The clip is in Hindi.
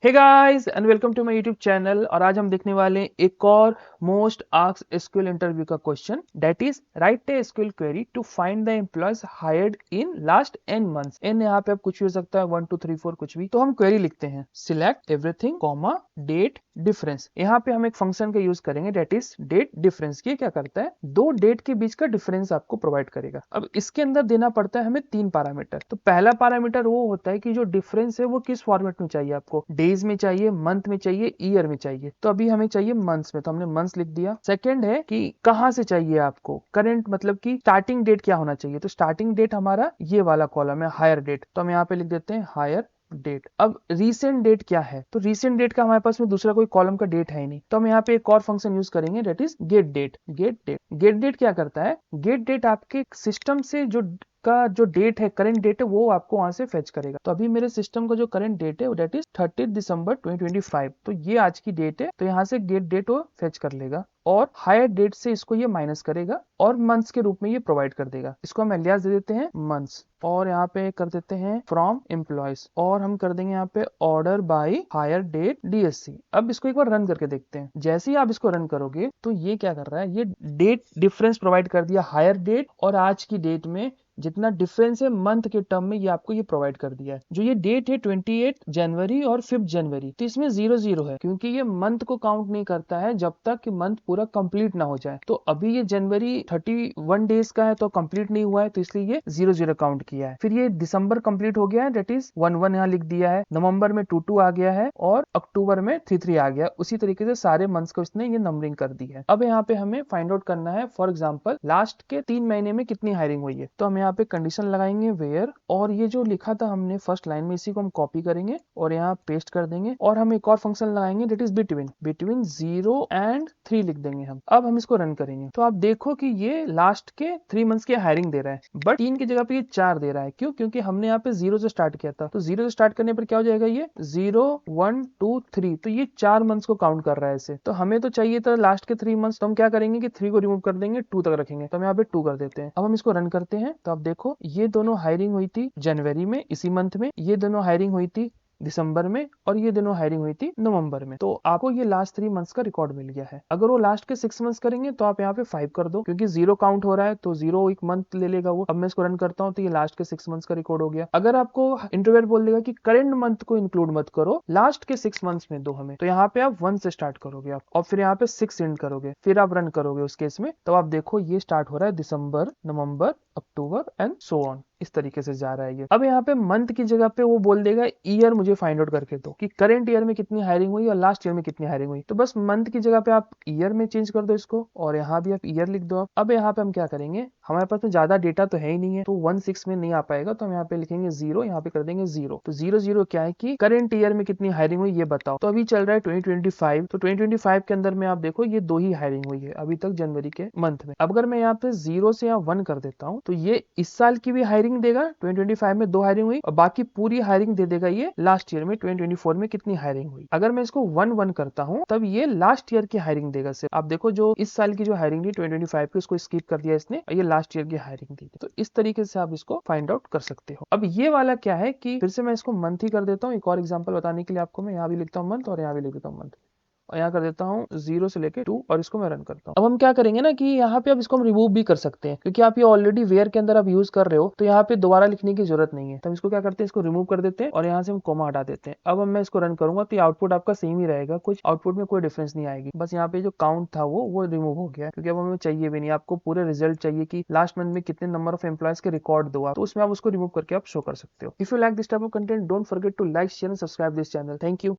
Hey guys and welcome to my YouTube channel. और आज हम देखने वाले हैं एक और मोस्ट आस्क्ड एसक्यूएल इंटरव्यू का question, that is write a SQL query to find the employees hired in last n months. n यहाँ पे अब कुछ भी हो सकता है, 1 2 3 4 कुछ भी। तो हम क्वेरी लिखते हैं select everything comma date difference. यहाँ पे हम एक फंक्शन का यूज करेंगे दैट इज डेट डिफरेंस। ये क्या करता है, दो डेट के बीच का डिफरेंस आपको प्रोवाइड करेगा। अब इसके अंदर देना पड़ता है हमें 3 पैरामीटर। तो पहला पैरामीटर वो होता है कि जो डिफरेंस है वो किस फॉर्मेट में चाहिए आपको, डेज में चाहिए, मंथ में चाहिए, ईयर में चाहिए। तो अभी हमें चाहिए मंथ्स में, तो हमने मंथ्स लिख दिया। सेकंड है कि कहां से चाहिए आपको, करंट मतलब कि स्टार्टिंग डेट क्या होना चाहिए। तो स्टार्टिंग डेट हमारा ये वाला कॉलम है हायर डेट, तो हम यहाँ पे लिख देते हैं हायर डेट। अब रीसेंट डेट क्या है, तो रीसेंट डेट का हमारे पास में दूसरा कोई कॉलम का डेट है ही नहीं, तो हम यहाँ पे एक और फंक्शन यूज करेंगे that is get date. Get date get date क्या करता है, गेट डेट आपके सिस्टम से जो डेट है, करंट डेट है, वो आपको वहां से फेच करेगा। तो अभी मेरे सिस्टम का जो करंट डेट है दैट इज 30 दिसंबर 2025, तो ये आज की डेट है। तो यहाँ से गेट डेट वो फेच कर लेगा और हायर डेट से इसको ये माइनस करेगा और मंथ्स के रूप में ये प्रोवाइड कर देगा। इसको हम एलियास दे देते हैं मंथ्स, और यहाँ पे कर देते हैं फ्रॉम एम्प्लॉयज, और हम कर देंगे यहाँ पे order by hire date DESC. अब इसको एक बार रन करके देखते हैं। जैसे ही आप इसको रन करोगे तो ये क्या कर रहा है, ये डेट डिफरेंस प्रोवाइड कर दिया हायर डेट और आज की डेट में जितना डिफरेंस है मंथ के टर्म में, ये आपको ये प्रोवाइड कर दिया है। जो ये डेट है 28 जनवरी और 5 जनवरी, तो इसमें 0 है क्योंकि ये मंथ को काउंट नहीं करता है जब तक कि मंथ पूरा कंप्लीट ना हो जाए। तो अभी ये जनवरी 31 डेज का है तो कंप्लीट नहीं हुआ है, तो इसलिए ये 0 काउंट किया है। फिर ये दिसंबर कंप्लीट हो गया है, दैट इज 1 यहाँ लिख दिया है। नवंबर में 2 आ गया है और अक्टूबर में 3 आ गया। उसी तरीके से सारे मंथ्स को इसने ये नंबरिंग कर दी है। अब यहाँ पे हमें फाइंड आउट करना है, फॉर एग्जाम्पल लास्ट के 3 महीने में कितनी हायरिंग हुई है। तो हम यहाँ पे कंडीशन लगाएंगे वेयर, और ये जो लिखा था हमने फर्स्ट लाइन में, इसी को हम कॉपी करेंगे और यहाँ पेस्ट कर देंगे। और हम एक और फंक्शन लगाएंगे दैट इज बिटवीन 0 एंड 3 लिख देंगे हम। अब हम इसको रन करेंगे तो आप देखो कि ये लास्ट के 3 मंथ्स की हायरिंग दे रहा है, बट 3 की जगह पे ये 4 दे रहा है। क्यों, क्योंकि हमने यहाँ पे 0 से स्टार्ट किया था। तो 0 से स्टार्ट करने पर क्या हो जाएगा, ये 0 1 2 3, तो ये 4 मंथ्स को काउंट कर रहा है इसे। तो हमें तो चाहिए था लास्ट के 3 मंथ्स, तो हम क्या करेंगे कि 3 को रिमूव कर देंगे, 2 तक रखेंगे। तो हम यहाँ पे 2 कर देते हैं। अब हम इसको रन करते हैं तो आप देखो ये दोनों हायरिंग हुई थी जनवरी में, इसी मंथ में, ये दोनों हायरिंग हुई थी दिसंबर में, और ये दोनों हायरिंग हुई थी नवंबर में। तो आपको ये लास्ट 3 मंथ्स का रिकॉर्ड मिल गया है। अगर वो लास्ट के 6 मंथ्स करेंगे तो आप यहाँ पे 5 कर दो, क्योंकि 0 काउंट हो रहा है तो 0 एक मंथ ले लेगा वो। अब मैं इसको रन करता हूँ तो ये लास्ट के 6 मंथ्स का रिकॉर्ड हो गया। अगर आपको इंटरव्यूअर बोल देगा कि करंट मंथ को इंक्लूड मत करो, लास्ट के 6 मंथ्स में दो हमें, तो यहाँ पे आप 1 से स्टार्ट करोगे आप, और फिर यहाँ पे 6 एंड करोगे, फिर आप रन करोगे उस केस में। तो आप देखो ये स्टार्ट हो रहा है दिसंबर, नवंबर, अक्टूबर एंड सो ऑन, इस तरीके से जा रहा है ये। अब यहाँ पे मंथ की जगह पे वो बोल देगा ईयर मुझे फाइंड आउट करके दो, कि करंट ईयर में कितनी हायरिंग हुई और लास्ट ईयर में कितनी हायरिंग हुई। तो बस मंथ की जगह पे आप ईयर में चेंज कर दो इसको, और यहाँ भी आप ईयर लिख दो। अब यहाँ पे हम क्या करेंगे, हमारे पास में ज्यादा डेटा तो है ही नहीं है, तो 1 6 में नहीं आ पाएगा, तो हम यहाँ पे लिखेंगे 0, यहाँ पे कर देंगे 0। तो 0 क्या है कि करंट ईयर में कितनी हायरिंग हुई ये बताओ। तो अभी चल रहा है 2025, तो 2025 के अंदर में आप देखो ये 2 ही हायरिंग हुई है अभी तक जनवरी के मंथ में। अब अगर मैं यहाँ पे 0 से यहाँ 1 कर देता हूँ तो ये इस साल की भी हायरिंग देगा, 2025 में 2 हायरिंग हुई, और बाकी पूरी हायरिंग दे देगा ये लास्ट ईयर में 2024 में कितनी हायरिंग हुई। अगर मैं इसको 1 करता हूँ तब ये लास्ट ईयर की हायरिंग देगा सिर्फ। आप देखो जो इस साल की जो हायरिंग थी 2025 की, उसको स्किप कर दिया इसने, और ये लास्ट ईयर की हायरिंग दी। तो इस तरीके से आप इसको फाइंड आउट कर सकते हो। अब ये वाला क्या है कि फिर से मैं इसको मंथ ही कर देता हूँ, एक और एग्जाम्पल बताने के लिए आपको। मैं यहाँ भी लिखता हूँ मंथ और यहाँ भी लिख देता हूँ मंथ, और यहाँ कर देता हूँ 0 से लेके 2, और इसको मैं रन करता हूँ। अब हम क्या करेंगे ना कि यहाँ पे अब इसको हम रिमूव भी कर सकते हैं, क्योंकि आप ये ऑलरेडी वेयर के अंदर आप यूज कर रहे हो, तो यहाँ पे दोबारा लिखने की जरूरत नहीं है। तो हम इसको क्या करते हैं, इसको रिमूव कर देते हैं और यहाँ से हम कोमा हटा देते हैं। अब मैं इसको रन करूंगा तो आउटपुट आपका सेम ही रहेगा, कुछ आउटपुट में कोई डिफरेंस नहीं आएगी। बस यहाँ पे जो काउंट था वो रिमूव हो गया, क्योंकि अब हमें चाहिए भी नहीं। आपको पूरे रिजल्ट चाहिए कि लास्ट मंथ में कितने नंबर ऑफ एम्प्लॉयज के रिकॉर्ड दो आप, तो उसमें आप उसको रिमूव करके आप शो कर सकते हो। If you like this type of content, don't forget to like, share and subscribe this channel. Thank you.